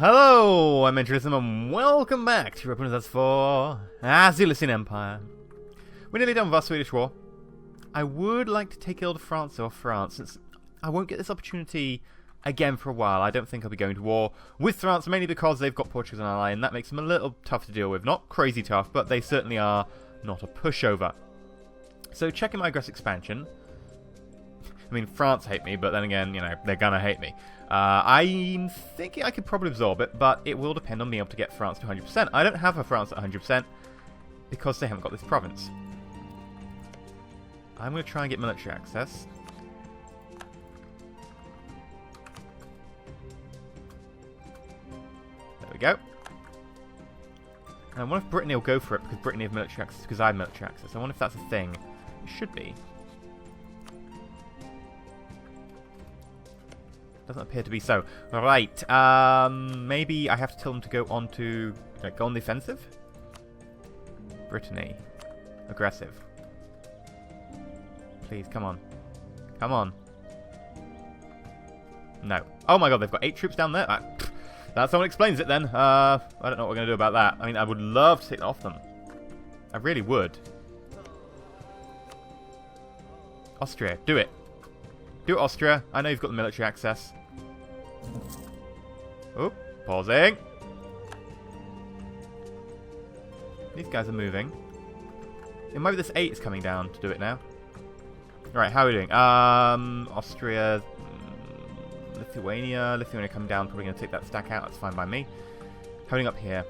Hello, I'm EnterElysium and welcome back to Europa Universalis IV as the Elysian Empire. We're nearly done with our Swedish war. I would like to take ill to France or France, since I won't get this opportunity again for a while. I don't think I'll be going to war with France, mainly because they've got Portugal as an ally, and that makes them a little tough to deal with. Not crazy tough, but they certainly are not a pushover. So checking my aggressive expansion. I mean, France hate me, but then again, you know, they're gonna hate me. I'm thinking I could probably absorb it, but it will depend on being able to get France to 100%. I don't have a France at 100% because they haven't got this province. I'm going to try and get military access. There we go. And I wonder if Brittany will go for it because Brittany have military access, because I have military access. I wonder if that's a thing. It should be. Doesn't appear to be so. Right, maybe I have to tell them to go on to... go on the offensive? Brittany. Aggressive. Please, come on. Come on. No. Oh my god, they've got 8 troops down there? That someone explains it then. I don't know what we're going to do about that. I mean, I would love to take that off them. I really would. Austria, do it. Do it, Austria. I know you've got the military access. Oop, pausing. These guys are moving. It might be this 8 is coming down to do it now. Right, how are we doing? Austria, Lithuania. Lithuania come down, probably going to take that stack out. That's fine by me. Holding up here.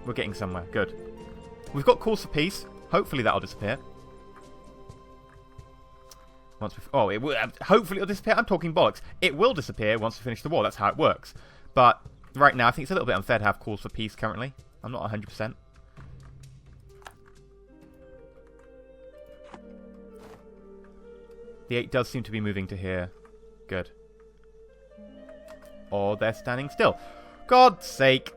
We're getting somewhere. Good. We've got calls for peace. Hopefully that'll disappear. Once we it will. Hopefully it'll disappear. I'm talking bollocks. It will disappear once we finish the war. That's how it works. But right now, I think it's a little bit unfair to have calls for peace currently. I'm not 100%. The 8 does seem to be moving to here. Good. Or they're standing still. God's sake!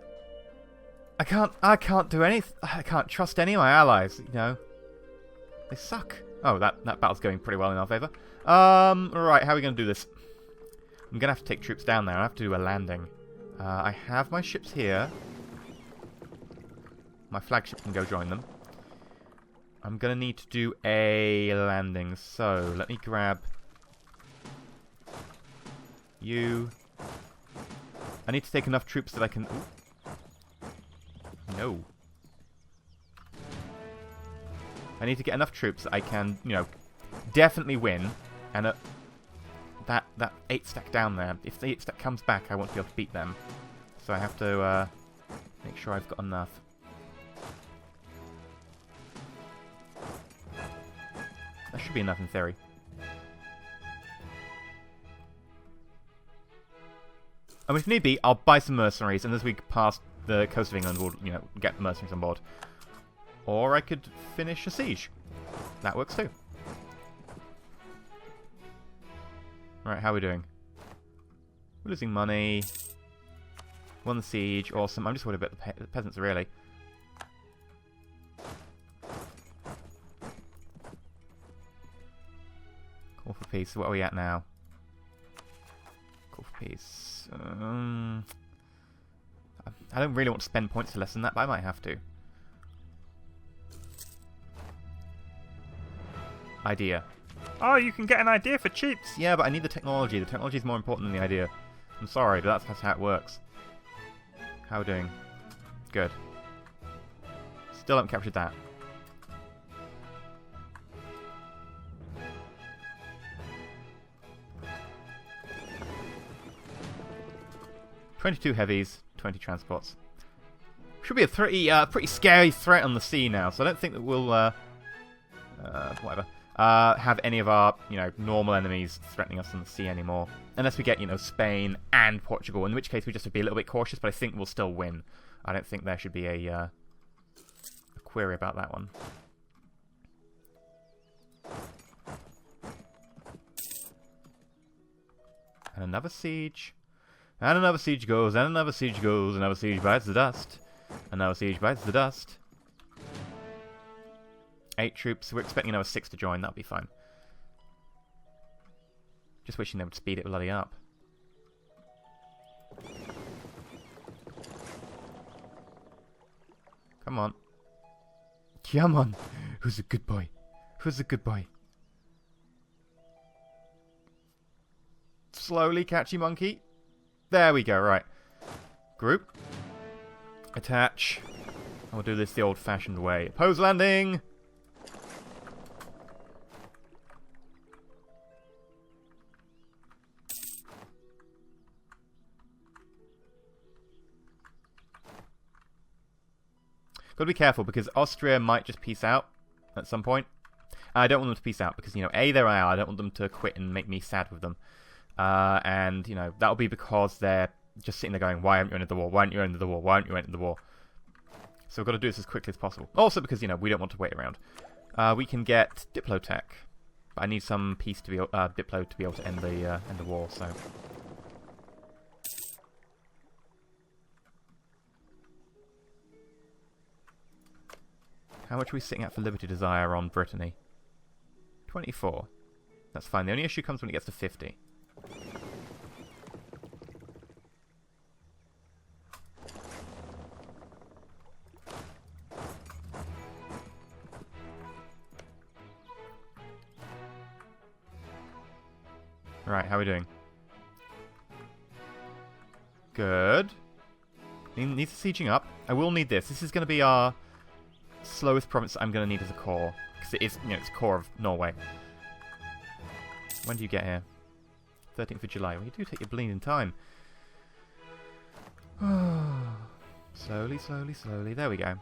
I can't do anything. I can't trust any of my allies. You know, they suck. Oh, that battle's going pretty well in our favour. Right, how are we going to do this? I'm going to have to take troops down there. I have to do a landing. I have my ships here. My flagship can go join them. I'm going to need to do a landing. So, let me grab you. I need to take enough troops that I can... Ooh. No. I need to get enough troops that I can, you know, definitely win. And that 8 stack down there, if the 8 stack comes back, I want to be able to beat them. So I have to make sure I've got enough. That should be enough in theory. And if need be, I'll buy some mercenaries, and as we pass the coast of England, we'll, you know, get the mercenaries on board. Or I could finish a siege. That works too. Right, how are we doing? We're losing money. Won the siege. Awesome. I'm just worried about the peasants, really. Call for peace. What are we at now? Call for peace. I don't really want to spend points to lessen that, but I might have to. Idea. Oh, you can get an idea for cheaps. Yeah, but I need the technology. The technology is more important than the idea. I'm sorry, but that's how it works. How are we doing? Good. Still haven't captured that. $22 heavies, 20 transports. Should be a pretty scary threat on the sea now, so I don't think that we'll whatever. Have any of our, you know, normal enemies threatening us on the sea anymore. Unless we get, you know, Spain and Portugal, in which case we just have to be a little bit cautious, but I think we'll still win. I don't think there should be a query about that one. And another siege. And another siege goes, and another siege goes, another siege bites the dust. Another siege bites the dust. 8 troops. We're expecting another 6 to join. That'll be fine. Just wishing they would speed it bloody up. Come on. Come on. Who's a good boy? Who's a good boy? Slowly, catchy monkey. There we go, right. Group. Attach. And we'll do this the old-fashioned way. Oppose landing! Got to be careful because Austria might just peace out at some point. I don't want them to peace out because, you know, A, they're I don't want them to quit and make me sad with them. And, you know, that'll be because they're just sitting there going, why haven't you entered the war? Why haven't you entered the war? Why haven't you entered the war? So we've got to do this as quickly as possible. Also because, you know, we don't want to wait around. We can get Diplotech. But I need some peace to be Diplo to be able to end the war, so... How much are we sitting at for Liberty Desire on Brittany? 24. That's fine. The only issue comes when it gets to 50. Right, how are we doing? Good. Needs sieging up. I will need this. This is going to be our slowest province I'm going to need as a core. Because it is, you know, it's core of Norway. When do you get here? 13th of July. Well, you do take your bleeding time. Slowly, slowly, slowly. There we go.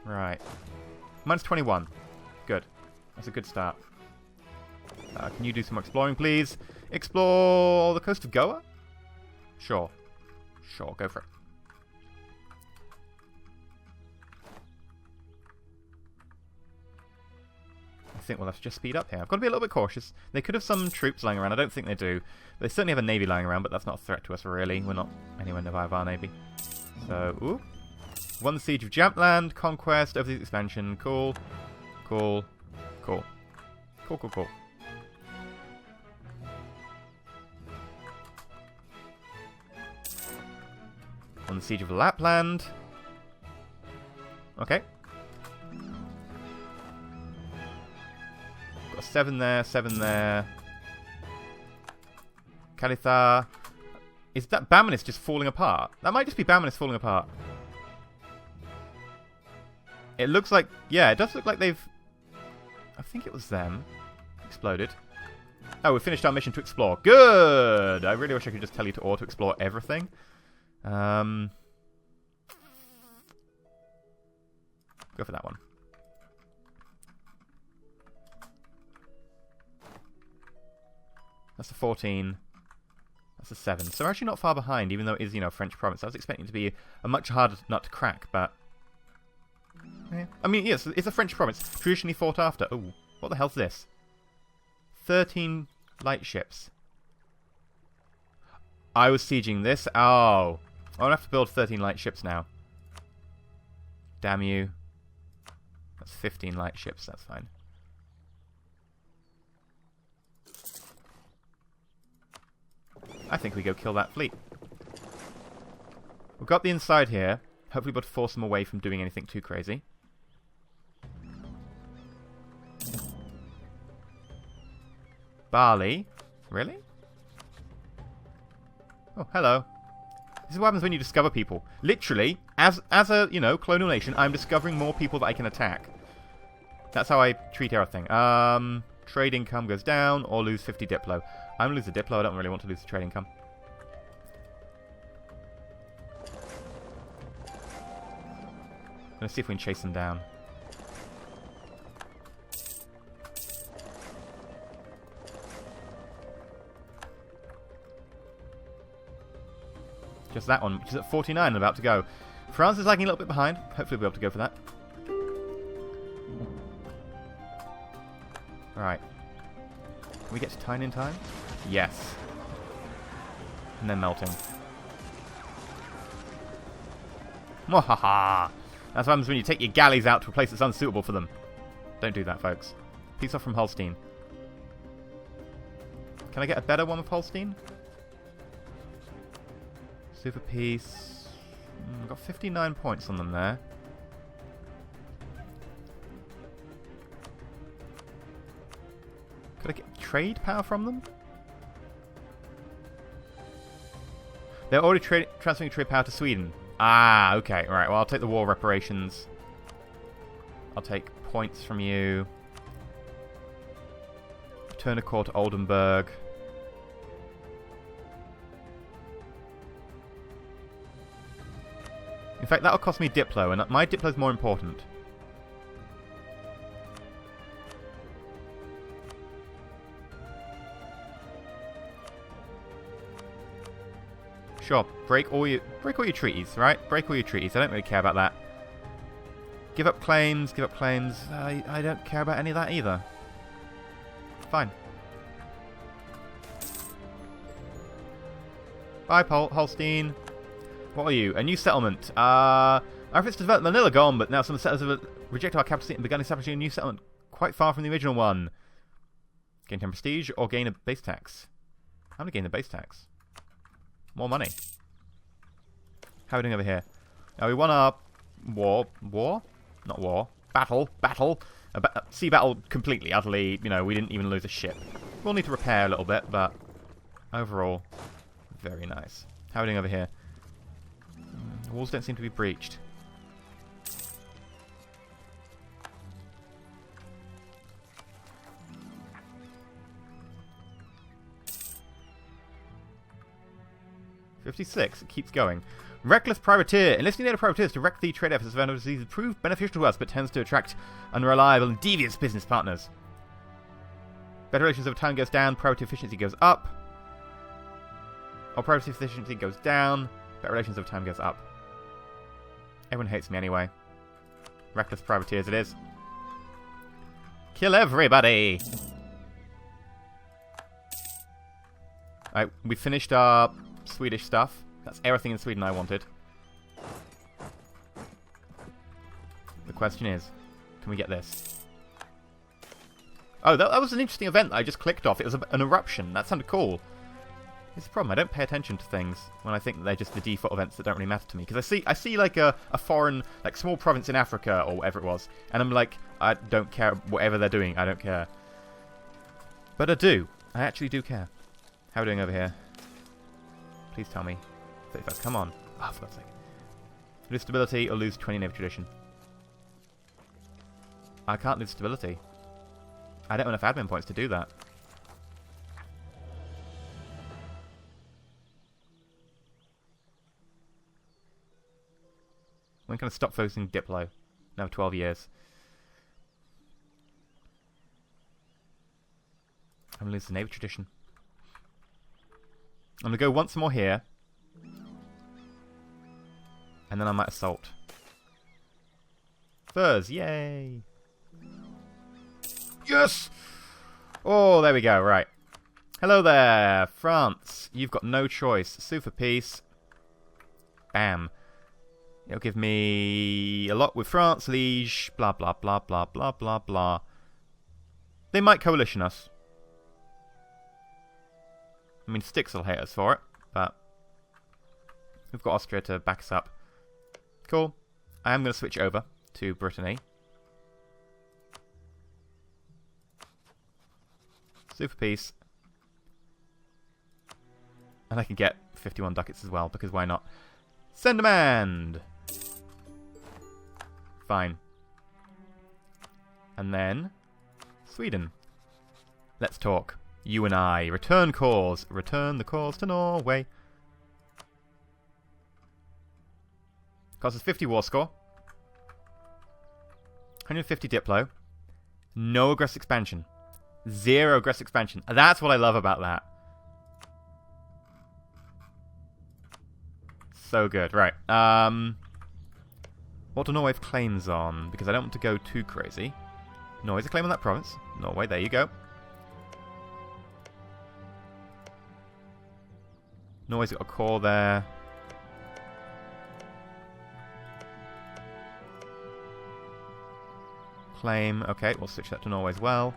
Right. Mine's 21. Good. That's a good start. Can you do some exploring, please? Explore the coast of Goa? Sure. Sure, go for it. I think we'll have to just speed up here. I've got to be a little bit cautious. They could have some troops lying around. I don't think they do. They certainly have a navy lying around, but that's not a threat to us, really. We're not anywhere near our navy. So, ooh. Won the siege of Japland. Conquest. Overseas expansion. Cool. Cool. Cool. Cool, cool, cool. On the siege of Lapland. Okay. Got 7 there, 7 there. Kalitha. Is that Bamanis just falling apart? That might just be Bamanis falling apart. It looks like... Yeah, it does look like they've... I think it was them. Exploded. Oh, we finished our mission to explore. Good! I really wish I could just tell you to auto-explore everything. Go for that one. That's a 14. That's a 7. So we're actually not far behind, even though it is, you know, French province. I was expecting it to be a much harder nut to crack, but... Yeah. I mean, yes, it's a French province. Traditionally fought after. Ooh, what the hell's this? 13 light ships. I was sieging this. Oh. I'm going to have to build 13 light ships now. Damn you. That's 15 light ships. That's fine. I think we go kill that fleet. We've got the inside here. Hopefully we'll force them away from doing anything too crazy. Bali? Really? Oh, hello. This is what happens when you discover people. Literally, as a, you know, colonial nation, I'm discovering more people that I can attack. That's how I treat everything. Trade income goes down or lose 50 Diplo. I'm going to lose the Diplo. I don't really want to lose the trade income. I'm going to see if we can chase them down. Just that one, which is at 49 and about to go. France is lagging a little bit behind. Hopefully we'll be able to go for that. Alright. Can we get to Tyne in time? Yes. And then melting. Mwahaha! That's what happens when you take your galleys out to a place that's unsuitable for them. Don't do that, folks. Peace off from Holstein. Can I get a better one with Holstein? Super peace. Got 59 points on them there. trade power from them? They're already transferring trade power to Sweden. Ah, okay. Right, well, I'll take the war reparations. I'll take points from you. Return a core to Oldenburg. In fact, that'll cost me Diplo, and my Diplo's more important. Sure, break all your treaties, right? Break all your treaties. I don't really care about that. Give up claims, give up claims. I don't care about any of that either. Fine. Bye, Holstein. What are you? A new settlement. Our efforts to develop Manila gone, but now some of the settlers have rejected our capital seat and begun establishing a new settlement quite far from the original one. Gain 10 prestige or gain a base tax? I'm going to gain the base tax. More money. How are we doing over here? We won our war. War? Not war. Battle. Sea battle completely, utterly. You know, we didn't even lose a ship. We'll need to repair a little bit, but overall, very nice. How are we doing over here? The walls don't seem to be breached. $56. It keeps going. Reckless privateer. Enlisting native privateers to wreck the trade efforts of overseas proved beneficial to us, but tends to attract unreliable and devious business partners. Better relations over time goes down. Privateer efficiency goes up. Or privateer efficiency goes down. Better relations over time goes up. Everyone hates me anyway. Reckless privateers it is. Kill everybody! Alright, we finished our Swedish stuff. That's everything in Sweden I wanted. The question is, can we get this? Oh, that was an interesting event that I just clicked off. It was an eruption. That sounded cool. It's the problem. I don't pay attention to things when I think that they're just the default events that don't really matter to me. Because I see like a foreign, like small province in Africa or whatever it was, and I'm like, I don't care whatever they're doing. I don't care. But I do. I actually do care. How are we doing over here? Please tell me. 35. Come on. Oh, for God's sake. Lose stability or lose 20 naval tradition. I can't lose stability. I don't have enough admin points to do that. When can I stop focusing Diplo? Now 12 years. I'm going to lose the naval tradition. I'm going to go once more here. And then I might assault. Furs, yay! Yes! Oh, there we go, right. Hello there, France. You've got no choice. Sue for peace. Bam. It'll give me a lot with France, Liege, blah, blah, blah, blah, blah, blah, blah. They might coalition us. I mean, Styx will hate us for it, but we've got Austria to back us up. Cool. I am going to switch over to Brittany. Super peace. And I can get 51 ducats as well, because why not? Send demand! Fine. And then Sweden. Let's talk. You and I. Return cause. Return the cause to Norway. Cost us 50 war score. 150 Diplo. No aggressive expansion. 0 aggressive expansion. That's what I love about that. So good. Right. What do Norway have claims on? Because I don't want to go too crazy. Norway's a claim on that province. Norway, there you go. Norway's got a core there. Claim. Okay, we'll switch that to Norway as well.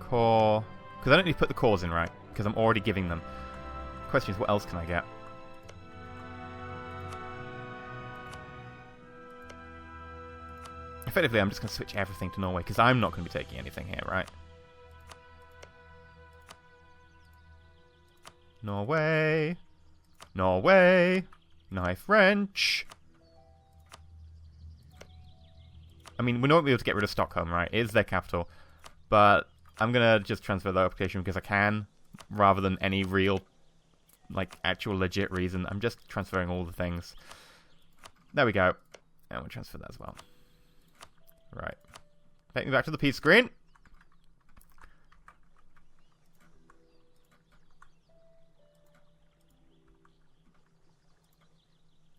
Core. Because I don't need to put the cores in, right? Because I'm already giving them. Question is, what else can I get? Effectively, I'm just going to switch everything to Norway, because I'm not going to be taking anything here, right? Norway. Norway. Knife wrench. I mean, we're not going to be able to get rid of Stockholm, right? It is their capital. But I'm going to just transfer the occupation because I can, rather than any real, like, actual legit reason. I'm just transferring all the things. There we go. And we'll transfer that as well. Right. Take me back to the peace screen.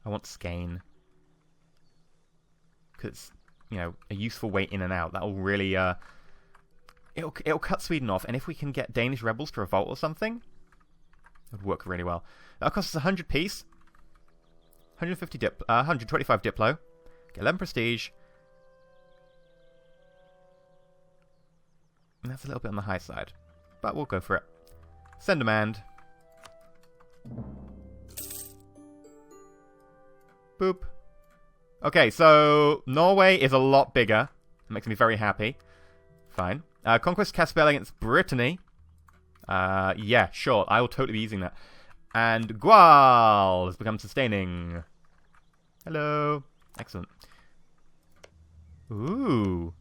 I want Skane. Because, you know, a useful way in and out. That'll really, it'll cut Sweden off. And if we can get Danish rebels to revolt or something, it would work really well. That'll cost us 100 peace. 125 Diplo. Get 11 prestige. And that's a little bit on the high side. But we'll go for it. Send demand. Boop. Okay, so Norway is a lot bigger. It makes me very happy. Fine. Conquest Caspel against Brittany. Yeah, sure. I will totally be using that. And Gual has become sustaining. Hello. Excellent. Ooh.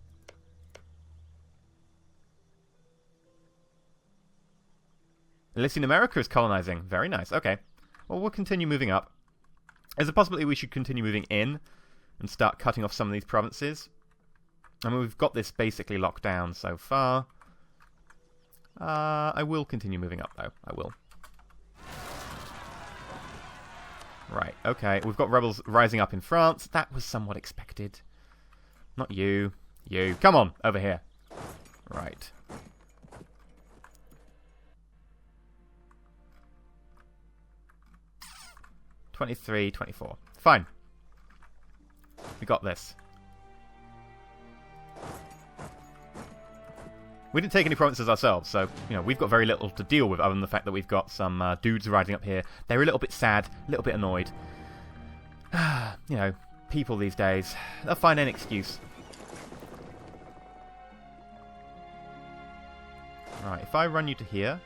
Elysian America is colonizing. Very nice. Okay. Well, we'll continue moving up. There's a possibility we should continue moving in and start cutting off some of these provinces. I mean, we've got this basically locked down so far. I will continue moving up, though. I will. Right, okay. We've got rebels rising up in France. That was somewhat expected. Not you. You. Come on, over here. Right. $23, $24. Fine. We got this. We didn't take any provinces ourselves, so, you know, we've got very little to deal with other than the fact that we've got some dudes riding up here. They're a little bit sad, a little bit annoyed. You know, people these days, they'll find an excuse. Right, if I run you to here...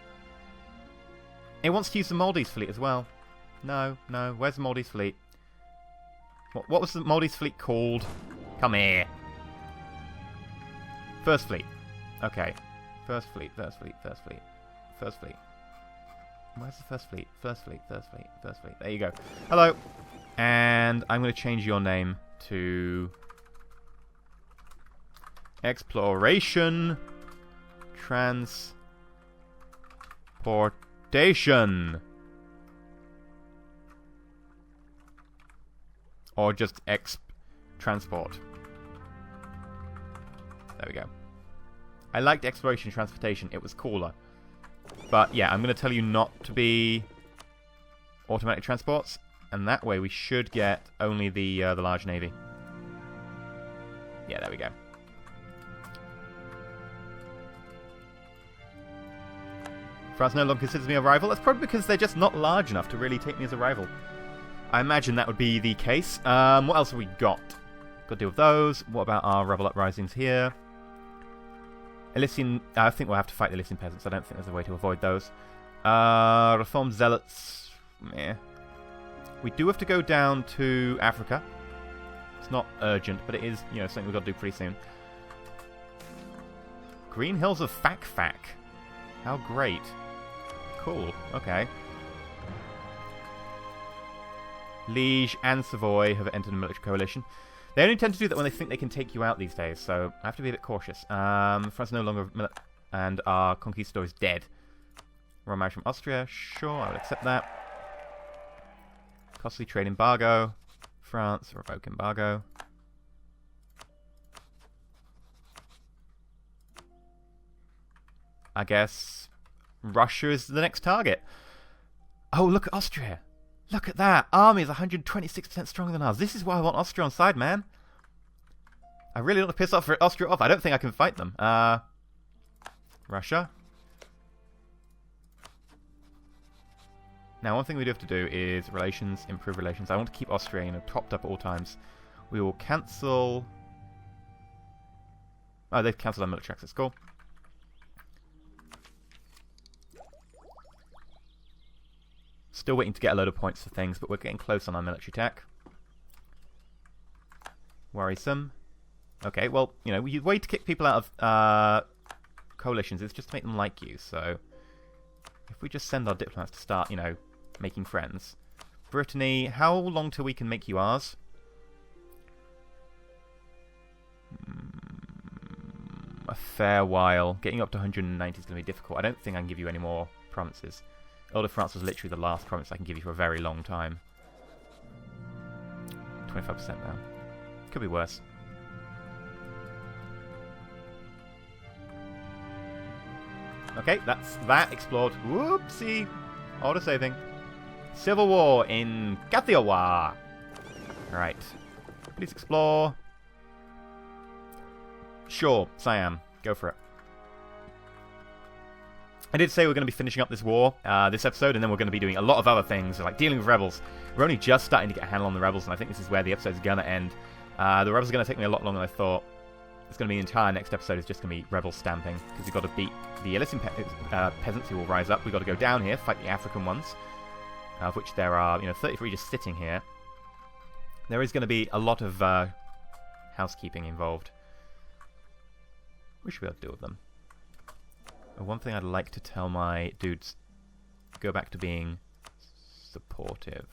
It wants to use the Maldives fleet as well. No, no. Where's the Maldives fleet? What was the Maldives fleet called? Come here. First fleet. Okay. First fleet, first fleet, first fleet. First fleet. Where's the first fleet? First fleet, first fleet, first fleet. There you go. Hello. And I'm going to change your name to... Exploration. Transportation. Or just transport. There we go. I liked exploration and transportation. It was cooler. But yeah, I'm going to tell you not to be automatic transports. And that way we should get only the large navy. Yeah, there we go. France no longer considers me a rival. That's probably because they're just not large enough to really take me as a rival. I imagine that would be the case. What else have we got? Got to deal with those. What about our rebel uprisings here? Elysian... I think we'll have to fight the Elysian peasants. I don't think there's a way to avoid those. Reformed zealots... Meh. We do have to go down to Africa. It's not urgent, but it is, you know, something we've got to do pretty soon. Green Hills of Fak. How great. Cool. Okay. Liege and Savoy have entered a military coalition. They only tend to do that when they think they can take you out these days, so I have to be a bit cautious. France no longer... and our conquistador is dead. Royal marriage from Austria. Sure, I would accept that. Costly trade embargo. France, revoke embargo. I guess Russia is the next target. Oh, look at Austria. Look at that. Army is 126% stronger than ours. This is why I want Austria on side, man. I really want to piss off Austria off. I don't think I can fight them. Russia. Now, one thing we do have to do is relations, improve relations. I want to keep Austria, you know, topped up at all times. We will cancel Oh, they've cancelled our military access. Cool. Still waiting to get a load of points for things, but we're getting close on our military tech. Worrisome. Okay, well, you know, the way to kick people out of coalitions is just to make them like you, so... If we just send our diplomats to start, you know, making friends. Brittany, how long till we can make you ours? A fair while. Getting up to 190 is going to be difficult. I don't think I can give you any more provinces. Ile de France was literally the last province I can give you for a very long time. 25% now. Could be worse. Okay, that's that explored. Whoopsie. Auto-saving. Civil War in Kathiawar. Right. Please explore. Sure, Siam. Go for it. I did say we're going to be finishing up this war, this episode, and then we're going to be doing a lot of other things, like dealing with rebels. We're only just starting to get a handle on the rebels, and I think this is where the episode's going to end. The rebels are going to take me a lot longer than I thought. It's going to be the entire next episode is just going to be rebel stamping, because we've got to beat the Elysian peasants who will rise up. We've got to go down here, fight the African ones, of which there are, 33 just sitting here. There is going to be a lot of housekeeping involved. We should be able to deal with them. One thing I'd like to tell my dudes, go back to being supportive.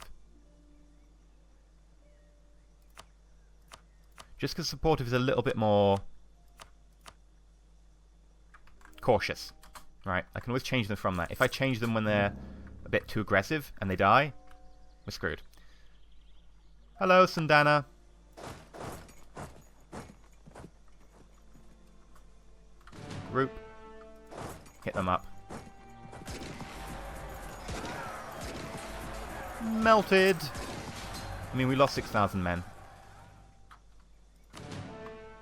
Just because supportive is a little bit more cautious. Right, I can always change them from that. If I change them when they're a bit too aggressive and they die, we're screwed. Hello, Sundana. Group. Hit them up. Melted. I mean, we lost 6,000 men.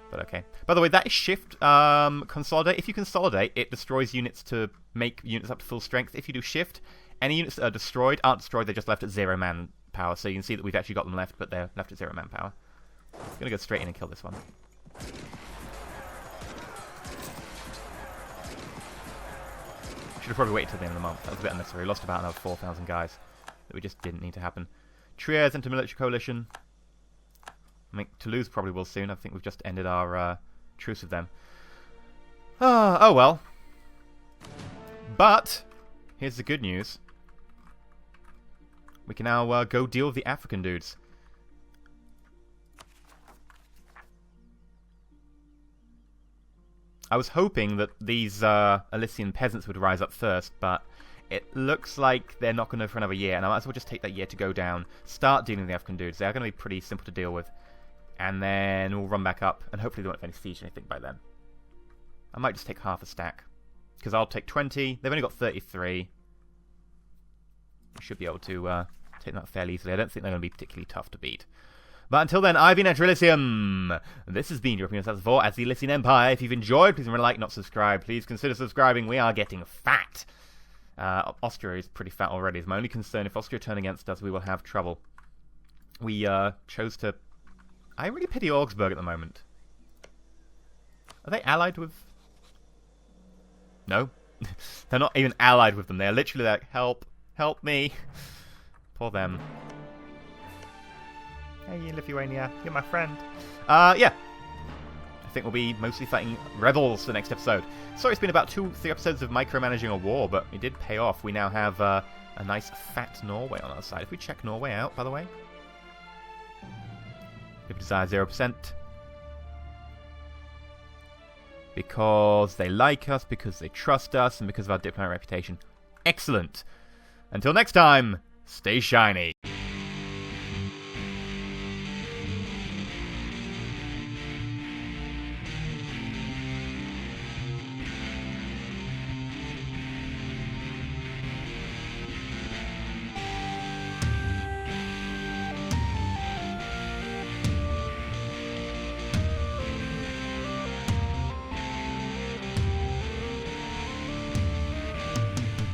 But okay. By the way, that is shift. Consolidate. If you consolidate, it destroys units to make units up to full strength. If you do shift, any units that are destroyed aren't destroyed. They're just left at 0 manpower. So you can see that we've actually got them left, but they're left at 0 manpower. I'm going to go straight in and kill this one. Should have probably waited till the end of the month. That was a bit unnecessary. We lost about another 4,000 guys that we just didn't need to happen. Triers into military coalition. I mean, Toulouse probably will soon. I think we've just ended our truce with them. Oh well. But here's the good news. We can now go deal with the African dudes. I was hoping that these Elysian peasants would rise up first, but it looks like they're not going to for another year, and I might as well just take that year to go down, start dealing with the African dudes. They are going to be pretty simple to deal with, and then we'll run back up, and hopefully they won't have any siege or anything by then. I might just take half a stack, because I'll take 20. They've only got 33. We should be able to take them out fairly easily. I don't think they're going to be particularly tough to beat. But until then, I've been EnterElysium. This has been Europa Universalis IV as the Elysian Empire. If you've enjoyed, please remember to like, not subscribe. Please consider subscribing. We are getting fat. Austria is pretty fat already. It's my only concern. If Austria turn against us, we will have trouble. We chose to... I really pity Augsburg at the moment. Are they allied with... No. They're not even allied with them. They're literally like, help. Help me. Poor them. Hey, Lithuania, you're my friend. Yeah. I think we'll be mostly fighting rebels for the next episode. Sorry it's been about 2-3 episodes of micromanaging a war, but it did pay off. We now have a nice fat Norway on our side. If we check Norway out, by the way. If desire 0%. Because they like us, because they trust us, and because of our diplomatic reputation. Excellent. Until next time, stay shiny.